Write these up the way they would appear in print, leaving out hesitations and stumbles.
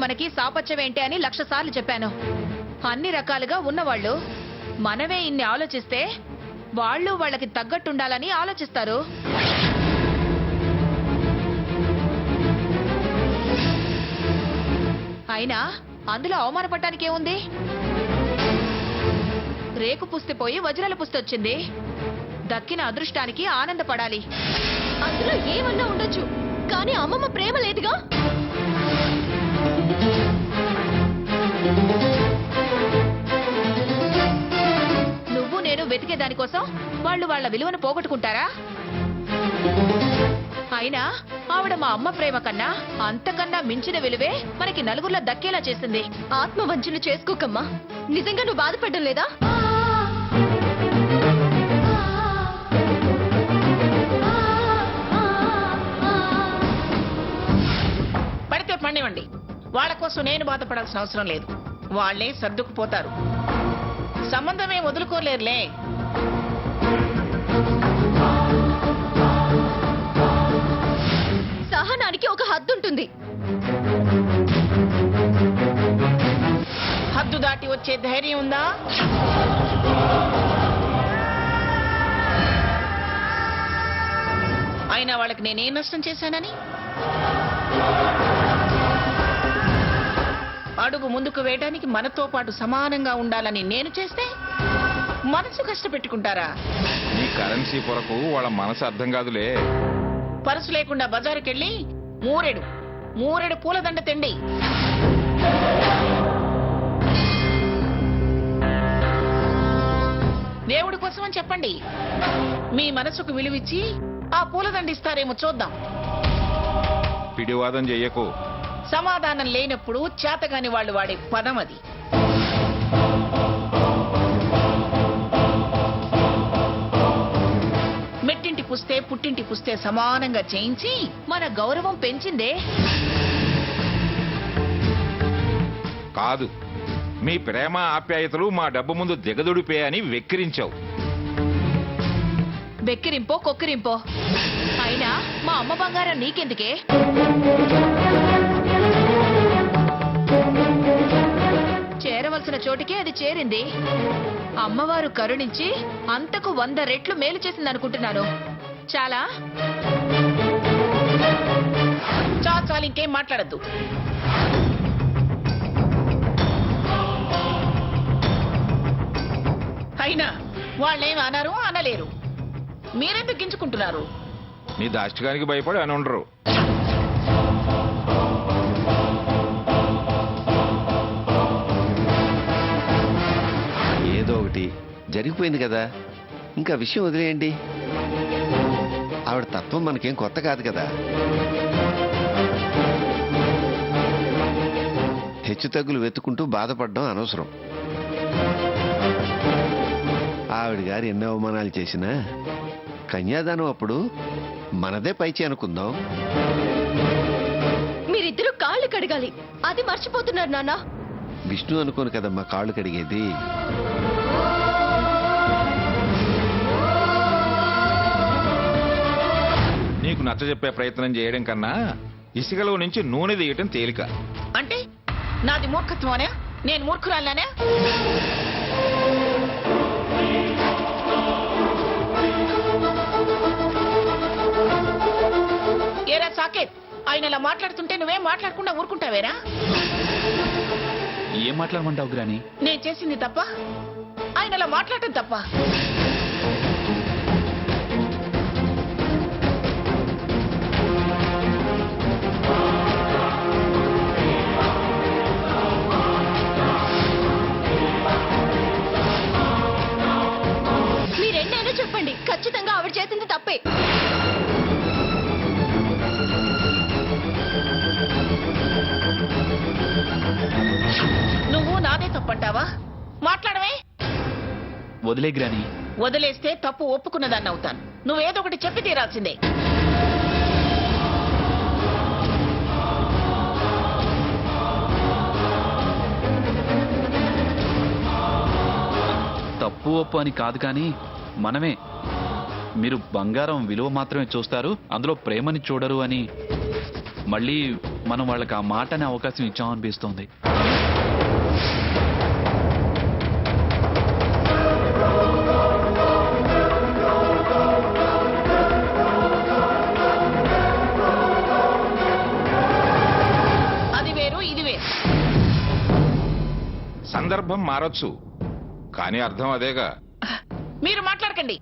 మనకి సాపత్యమేంటి అని 1,00,000 సార్లు చెప్పాను. అన్ని రకాలుగా ఉన్నవాళ్ళు మనమే ఇన్ని ఆలోచిస్తే వాళ్ళు వాళ్ళకి తగ్గట్టుండాలని ఆలోచిస్తారు. అయినా అందులో అవమానపడటానికి ఏముంది? రేకు పుస్తి పోయి వజ్రాల పుస్తి వచ్చింది. దక్కిన అదృష్టానికి ఆనందపడాలి. అందులో ఏమన్నా ఉండొచ్చు, కానీ అమ్మమ్మ ప్రేమ లేదుగా. నువ్వు నేను వెతికే దానికోసం వాళ్ళు వాళ్ళ విలువను పోగొట్టుకుంటారా? అయినా ఆవిడ మా అమ్మ ప్రేమ కన్నా అంతకన్నా మించిన విలువే మనకి నలుగురిలో దక్కేలా చేసింది. ఆత్మవంచన చేసుకోకమ్మా. నిజంగా నువ్వు బాధపడడం లేదా? పడితే పండివ్వండి. వాళ్ళ కోసం నేను బాధపడాల్సిన అవసరం లేదు. వాళ్లే సర్దుకుపోతారు. సంబంధమే వదులుకోలేరులే. సహనానికి ఒక హద్దు ఉంటుంది. హద్దు దాటి వచ్చే ధైర్యం ఉందా? అయినా వాళ్ళకి నేనేం నష్టం చేశానని? అడుగు ముందుకు వేయడానికి మనతో పాటు సమానంగా ఉండాలని నేను చేస్తే మనసు కష్టపెట్టుకుంటారా? నీ కరెన్సీ కొరకు వాళ్ళ మనసు అర్థం కాదులే. పరుసు లేకుండా బజారుకెళ్ళి మూరెడు పూలదండ తెండి. దేవుడి కోసం అని చెప్పండి. మీ మనసుకు విలువిచ్చి ఆ పూలదండ ఇస్తారేమో చూద్దాం. పిడివాదం చెయ్యకు. సమాధానం లేనప్పుడు చేతగాని వాళ్ళు వాడే పదం అది. మెట్టింటి పుస్తే పుట్టింటి పుస్తే సమానంగా చేయించి మన గౌరవం పెంచిందే. కాదు, మీ ప్రేమ ఆప్యాయతలు మా డబ్బు ముందు దిగదుడిపే అని వెక్కిరించావు. బెక్కిరింపో కొక్కిరింపో, అయినా మా అమ్మ బంగారం నీకెందుకే? చేరవలసిన చోటికే అది చేరింది. అమ్మవారు కరుణించి అంతకు 100 రెట్లు మేలు చేసిందనుకుంటున్నాను. చాలా చాలు, ఇంకేం మాట్లాడద్దు. అయినా వాళ్ళేం అన్నారు అనలేరు. మీరెందుకు గించుకుంటున్నారు? నీ దాష్టికానికి భయపడి అని ఉండరు. ఏదో ఒకటి జరిగిపోయింది కదా, ఇంకా విషయం వదిలేయండి. ఆవిడ తత్వం మనకేం కొత్త కాదు కదా. హెచ్చు తగ్గులు వెతుకుంటూ బాధపడడం అనవసరం. ఆవిడ గారు ఎన్నో అవమానాలు చేసినా కన్యాదానం అప్పుడు మనదే పైచి అనుకుందాం. మీరిద్దరూ కాళ్ళు కడగాలి, అది మర్చిపోతున్నారు నాన్న. విష్ణు అనుకోను కదమ్మా కాళ్ళు కడిగేది. నీకు నచ్చజెప్పే ప్రయత్నం చేయడం కన్నా ఇసుకలో నుంచి నూనె తీయటం తేలిక. అంటే నాది మూర్ఖత్వమనే? నేను మూర్ఖురాలనే? ఏరా సాకేత్, ఆయన ఇలా మాట్లాడుతుంటే నువ్వేం మాట్లాడకుండా ఊరుకుంటావేరా? ఏం మాట్లాడమంటావు గ్రాని? నేను చేసింది తప్ప? ఆయన ఇలా మాట్లాడటం తప్ప? మీరెన్నైనా చెప్పండి, ఖచ్చితంగా ఆవిడ చేసింది తప్పే. నువ్వు నాదే తప్పంటావా? మాట్లాడమే. వదిలే గ్రాని. వదిలేస్తే తప్పు ఒప్పుకున్నదాన్ని అవుతాను. నువ్వేదో ఒకటి చెప్పి తీరాల్సిందే. తప్పు ఒప్పు అని కాదు, కానీ మనమే. మీరు బంగారం విలువ మాత్రమే చూస్తారు, అందులో ప్రేమని చూడరు అని మళ్ళీ మనం వాళ్ళకి ఆ మాట అనే అవకాశం ఇచ్చామనిపిస్తోంది. అది వేరు ఇది వేరు. సందర్భం మారొచ్చు, కానీ అర్థం అదేగా. మీరు మాట్లాడకండి.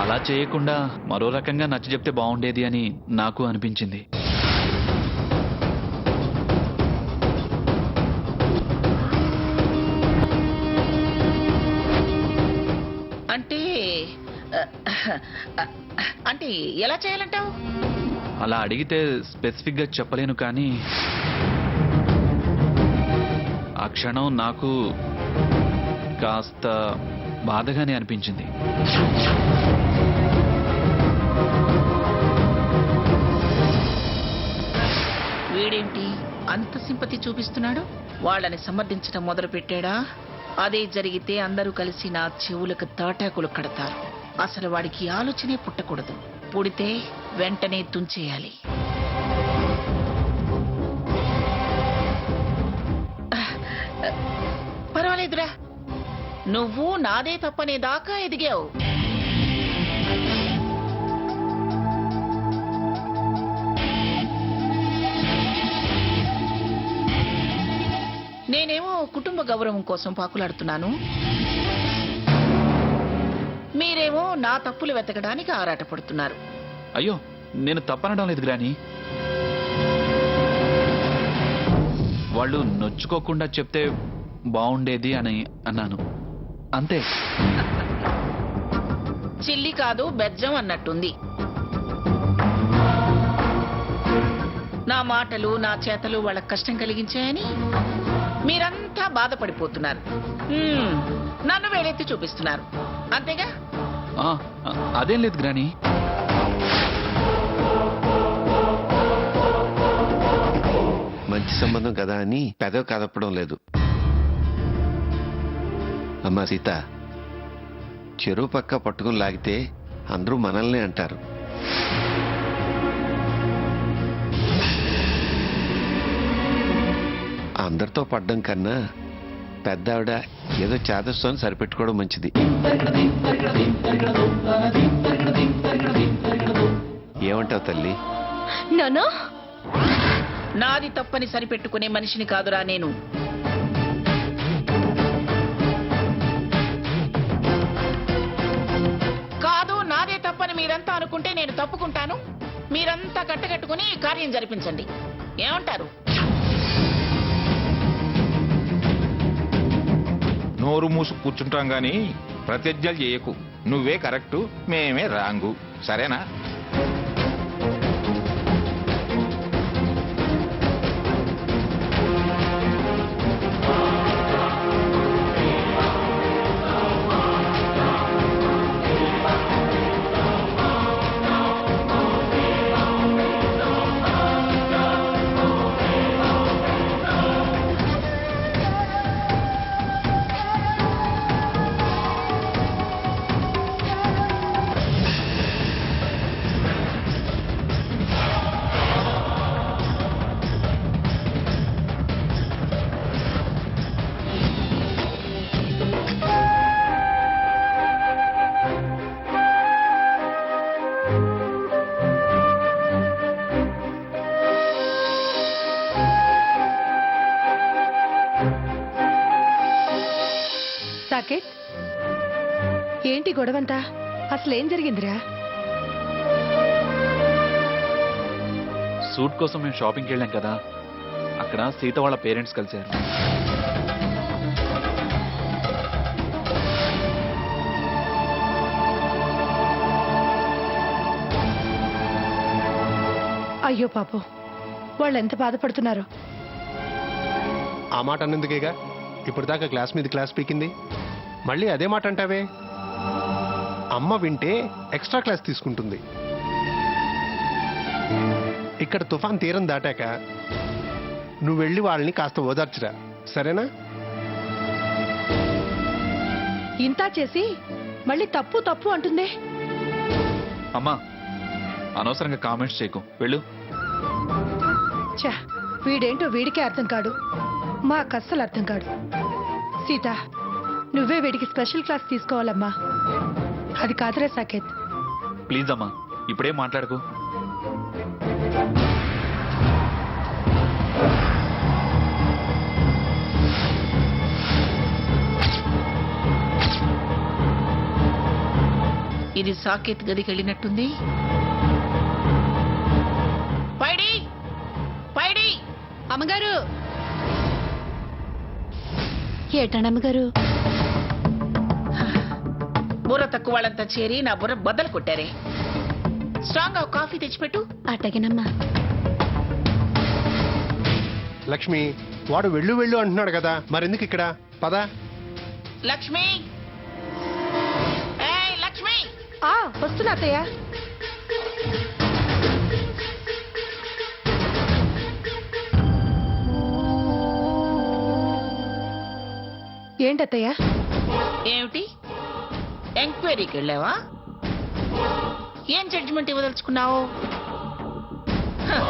అలా చేయకుండా మరో రకంగా నచ్చ చెప్తే బాగుండేది అని నాకు అనిపించింది. అంటే అంటే ఎలా చేయాలంటావు? అలా అడిగితే స్పెసిఫిక్ గా చెప్పలేను, కానీ ఆ క్షణం నాకు కాస్త బాధగానే అనిపించింది. వీడేంటి అంత సింపతి చూపిస్తున్నాడు? వాళ్ళని సమర్థించడం మొదలు పెట్టాడా? అదే జరిగితే అందరూ కలిసి నా చెవులకు తాటాకులు కడతారు. అసలు వాడికి ఆలోచనే పుట్టకూడదు. పుడితే వెంటనే తుంచేయాలి. పర్వాలేదురా, నువ్వు నాదే తప్పనే దాకా ఎదిగావు. నేనేమో కుటుంబ గౌరవం కోసం పాకులాడుతున్నాను, మీరేమో నా తప్పులు వెతకడానికి ఆరాటపడుతున్నారు. అయ్యో, నేను తప్పనడం లేదు గ్రాని. వాళ్ళు నొచ్చుకోకుండా చెప్తే బాగుండేది అని అన్నాను, అంతే. చిల్లి కాదు బెజ్జం అన్నట్టుంది. నా మాటలు నా చేతలు వాళ్ళకి కష్టం కలిగించాయని మీరంతా బాధపడిపోతున్నారు. నన్ను వేలెత్తి చూపిస్తున్నారు, అంతేగా? అదేం లేదు గ్రాని. మంచి సంబంధం కదా అని పెదవి కదపడం లేదు. అమ్మా సీత, చెరువు పక్క పట్టుకుని లాగితే అందరూ మనల్ని అంటారు. అందరితో పడ్డం కన్నా పెద్ద ఆవిడ ఏదో చేదస్తో సరిపెట్టుకోవడం మంచిది. ఏమంటావు తల్లి? నానా, నాది తప్పని సరిపెట్టుకునే మనిషిని కాదురా నేను. కాదు, నాదే తప్పని మీరంతా అనుకుంటే నేను తప్పుకుంటాను. మీరంతా కట్టకట్టుకుని కార్యం జరిపించండి. ఏమంటారు? నోరు మూసు కూర్చుంటాం గాని ప్రతిజ్ఞలు చేయకు. నువ్వే కరెక్టు, మేమే రాంగు, సరేనా? సాకేత్, ఏంటి గొడవంతా? అసలేం జరిగిందిరా? సూట్ కోసం మేము షాపింగ్కి వెళ్ళాం కదా, అక్కడ సీత వాళ్ళ పేరెంట్స్ కలిశారు. అయ్యో పాపం, వాళ్ళు ఎంత బాధపడుతున్నారు. ఆ మాట అన్నందుకేగా ఇప్పుడు దాకా క్లాస్ మీద క్లాస్ పీకింది. మళ్ళీ అదే మాట అంటావే? అమ్మ వింటే ఎక్స్ట్రా క్లాస్ తీసుకుంటుంది. ఇక్కడ తుఫాన్ తీరం దాటాక నువ్వు వెళ్ళి వాళ్ళని కాస్త ఓదార్చురా, సరేనా? ఇంత చేసి మళ్ళీ తప్పు తప్పు అంటుందే. అమ్మా అనవసరంగా కామెంట్స్ చేయకు, వెళ్ళు. ఛా, వీడేంటో వీడికే అర్థం కాడు, మా కస్సలు అర్థం కాడు. సీత, నువ్వే వీడికి స్పెషల్ క్లాస్ తీసుకోవాలమ్మా. అది కాదురే సాకేత్. ప్లీజ్ అమ్మా ఇప్పుడే మాట్లాడకు. ఇది సాకేత్ గదికి వెళ్ళినట్టుంది. పైడి పైడి అమ్మగారు. ఏటండి అమ్మగారు? బుర్ర తక్కువ వాళ్ళంతా చేరి నా బుర్ర బద్దలు కొట్టారే. స్ట్రాంగ్ గా కాఫీ తెచ్చిపెట్టు. అట్టగేనమ్మా. లక్ష్మి, వాడు వెళ్ళు వెళ్ళు అంటున్నాడు కదా, మరెందుకు ఇక్కడ? పద. లక్ష్మి, ఏయ్ లక్ష్మి. వస్తున్నా అత్తయ్య. ఏంటత్తయ్య? ఏమిటి ఎంక్వైరీకి వెళ్ళావా? ఏం జడ్జిమెంట్ ఇవ్వదలుచుకున్నావు? హ,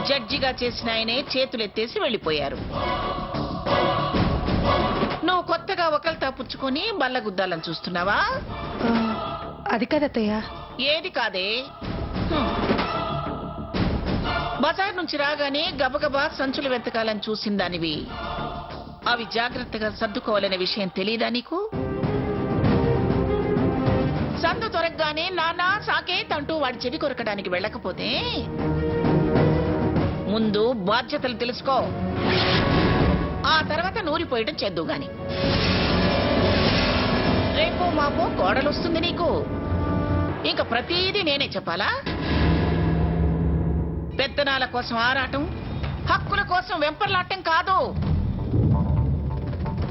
జడ్జిగా చేసిన ఆయనే చేతులెత్తేసి వెళ్ళిపోయారు. నువ్వు కొత్తగా ఒకళ్ళతో పుచ్చుకొని బల్లగుద్దాలని చూస్తున్నావా? అది కాదత్తయ్య. ఏది కాదే? బజార్ నుంచి రాగానే గబగబా సంచులు వెతకాలని చూసిందానివి. అవి జాగ్రత్తగా సర్దుకోవాలనే విషయం తెలీదా నీకు? సందు దొరకగానే నానా సాకేత్ అంటూ వాడి చెవి కొరకడానికి వెళ్ళకపోతే ముందు బాధ్యతలు తెలుసుకో, ఆ తర్వాత నూరిపోయటం చేద్దు గాని. రేపో మాపో కోడలొస్తుంది నీకు, ఇంకా ప్రతిదీ నేనే చెప్పాలా? పెత్తనాల కోసం ఆరాటం, హక్కుల కోసం వెంపర్లాటం కాదు.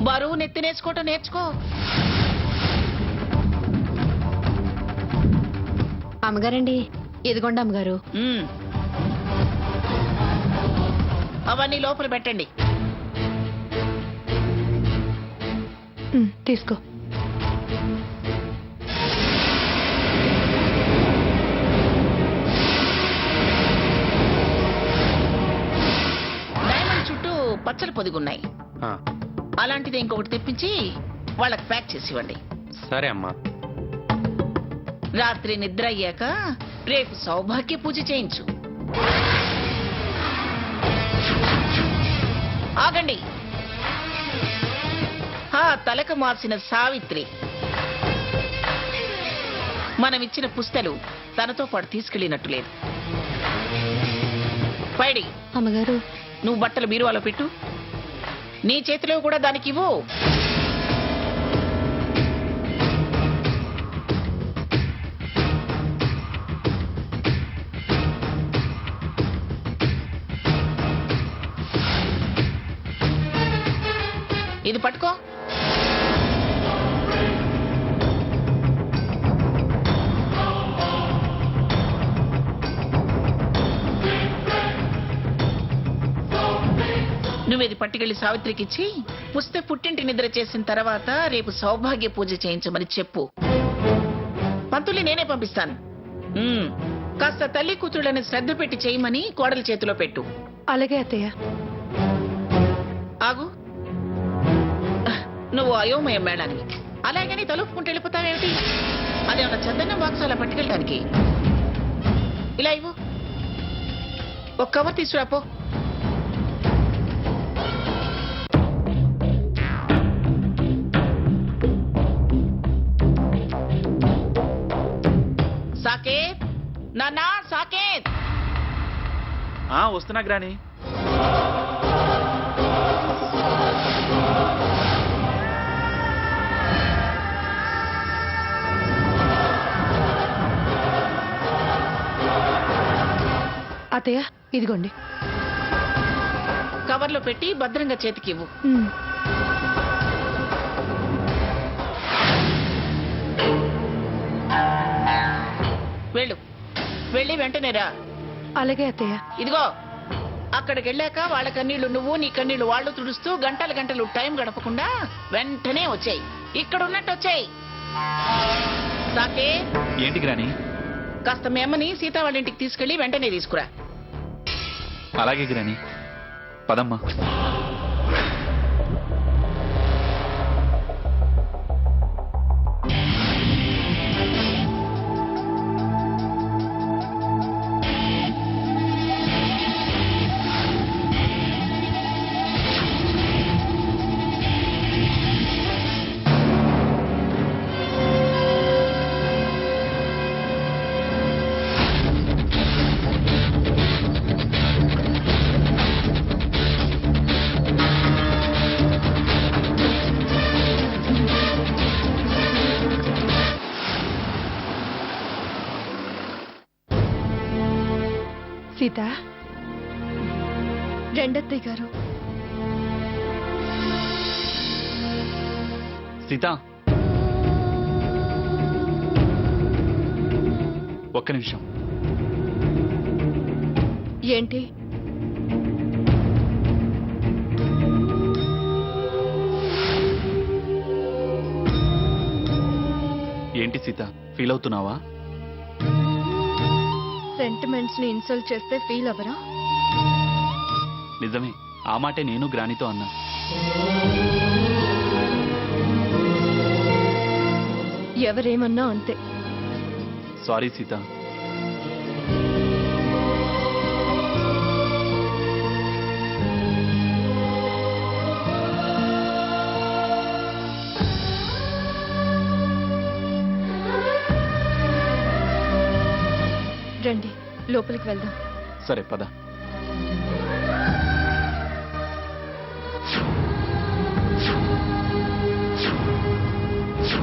బరువు నెత్తినేసుకోవటం నేర్చుకో. అమ్మగారండి, ఇదిగోండి అమ్మగారు. అవన్నీ లోపల పెట్టండి. తీసుకో. డైమండ్ చుట్టూ పచ్చడి పొదిగున్నాయి. అలాంటిది ఇంకొకటి తెప్పించి వాళ్ళకి ప్యాక్ చేసి ఇవ్వండి. సరే అమ్మా. రాత్రి నిద్ర అయ్యాక రేపు సౌభాగ్య పూజ చేయించు. ఆగండి. ఆ తలకు మార్చిన సావిత్రి మనమిచ్చిన పుస్తలు తనతో పాటు తీసుకెళ్ళినట్టు లేదు. పైడి, అమ్మగారు. నువ్వు బట్టలు బీరువాలో పెట్టు. నీ చేతిలో కూడా దానికి ఇవ్వు. ఇది పట్టుకో. నువ్వేది పట్టుకెళ్లి సావిత్రికి ఇచ్చి పుస్తక పుట్టింటి నిద్ర చేసిన తర్వాత రేపు సౌభాగ్య పూజ చేయించమని చెప్పు. పంతుల్ని నేనే పంపిస్తాను. కాస్త తల్లి కూతుళ్ళని శ్రద్ధ పెట్టి చేయమని కోడలి చేతిలో పెట్టు. అలాగే అత్తయ్య. ఆగు. నువ్వు అయోమయం మేడానికి అలాగని తలుపుకుంటూ వెళ్ళిపోతావేమిటి? అదేమన్నా చందనం బాక్స్ అలా పట్టుకెళ్ళడానికి. ఇలా ఇవ్వు. ఒక కవర్ తీసుకురాపో. సాకేత్, నాన్నా సాకేత్. వస్తున్నా గ్రాని. అత్తయ్య, ఇదిగోండి. కవర్లో పెట్టి భద్రంగా చేతికివ్వు. వెళ్ళు, వెళ్ళి వెంటనే రా. అలాగే అత్తయ్య. ఇదిగో, అక్కడికి వెళ్ళాక వాళ్ళ కన్నీళ్లు నువ్వు, నీ కన్నీళ్లు వాళ్ళు తుడుస్తూ గంటలు గంటలు టైం గడపకుండా వెంటనే వచ్చాయి. ఇక్కడ ఉన్నట్టు వచ్చాయి. సాకే, ఏంటి గ్రాని? కాస్త మీ అమ్మని సీత వాళ్ళ ఇంటికి తీసుకెళ్లి వెంటనే తీసుకురా. అలాగే గ్రాని, పదమ్మా. సీత, రెండత్తయ్య గారు. సీత, ఒక్క నిమిషం. ఏంటి? ఏంటి సీత, ఫీల్ అవుతున్నావా? సెంటిమెంట్స్ ని ఇన్సల్ట్ చేస్తే ఫీల్ అవ్వరా? నిజమే, ఆ మాటే నేను గ్రానితో అన్నా. ఎవరేమన్నా అంతే. సారీ సీత. రండి, లోపలికి వెళ్దాం. సరే పద.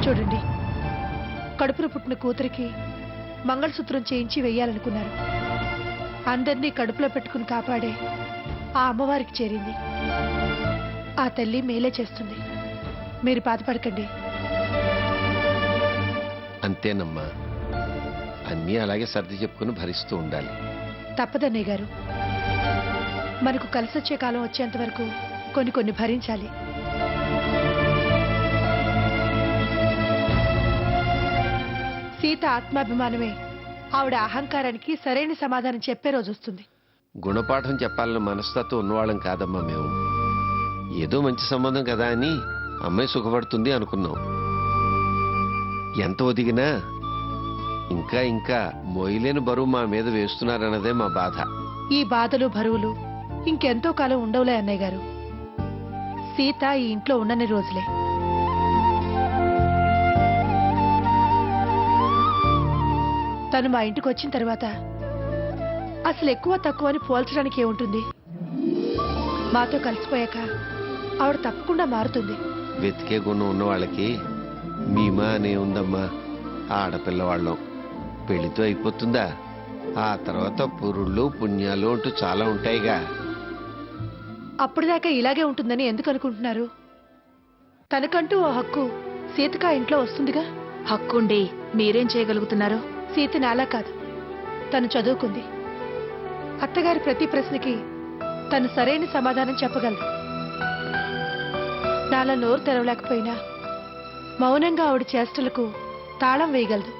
చూడండి, కడుపున పుట్టిన కూతురికి మంగళసూత్రం చేయించి వెయ్యాలనుకున్నారు. అందరినీ కడుపులో పెట్టుకుని కాపాడే ఆ అమ్మవారికి చేరింది. ఆ తల్లి మేలే చేస్తుంది. మీరు బాధపడకండి. అంతేనమ్మా, అన్నీ అలాగే సర్ది చెప్పుకుని భరిస్తూ ఉండాలి. తప్పదన్నయ్య గారు, మనకు కలిసొచ్చే కాలం వచ్చేంత వరకు కొన్ని భరించాలి. సీత ఆత్మాభిమానమే ఆవిడ అహంకారానికి సరైన సమాధానం చెప్పే రోజు వస్తుంది. గుణపాఠం చెప్పాలన్న మనస్తత్వం ఉన్నవాళ్ళం కాదమ్మా మేము. ఏదో మంచి సంబంధం కదా అని అమ్మాయి సుఖపడుతుంది అనుకున్నాం. ఎంత ఒదిగినా ఇంకా ఇంకా మోయలేని బరువు మా మీద వేస్తున్నారన్నదే మా బాధ. ఈ బాధలు బరువులు ఇంకెంతో కాలం ఉండవులే అన్నయ్య గారు. సీత ఈ ఇంట్లో ఉండని రోజులే. తను మా ఇంటికి వచ్చిన తర్వాత అసలు ఎక్కువ తక్కువ అని పోల్చడానికి ఏముంటుంది? మాతో కలిసిపోయాక ఆవిడ తప్పకుండా మారుతుంది. వెతికే గుణం ఉన్న వాళ్ళకి మీమా అనే ఉందమ్మా. ఆడపిల్లవాళ్ళం పెళ్లితో అయిపోతుందా? ఆ తర్వాత పురుళ్ళు పుణ్యాలు అంటూ చాలా ఉంటాయిగా. అప్పటిదాకా ఇలాగే ఉంటుందని ఎందుకు అనుకుంటున్నారు? తనకంటూ ఓ హక్కు సీతకా ఇంట్లో వస్తుందిగా. హక్కుండి మీరేం చేయగలుగుతున్నారు? సీత నాలా కాదు, తను చదువుకుంది. అత్తగారి ప్రతి ప్రశ్నకి తను సరైన సమాధానం చెప్పగలదు. నాలా నోరు తెరవలేకపోయినా మౌనంగా ఆవిడ చేష్టలకు తాళం వేయగలదు.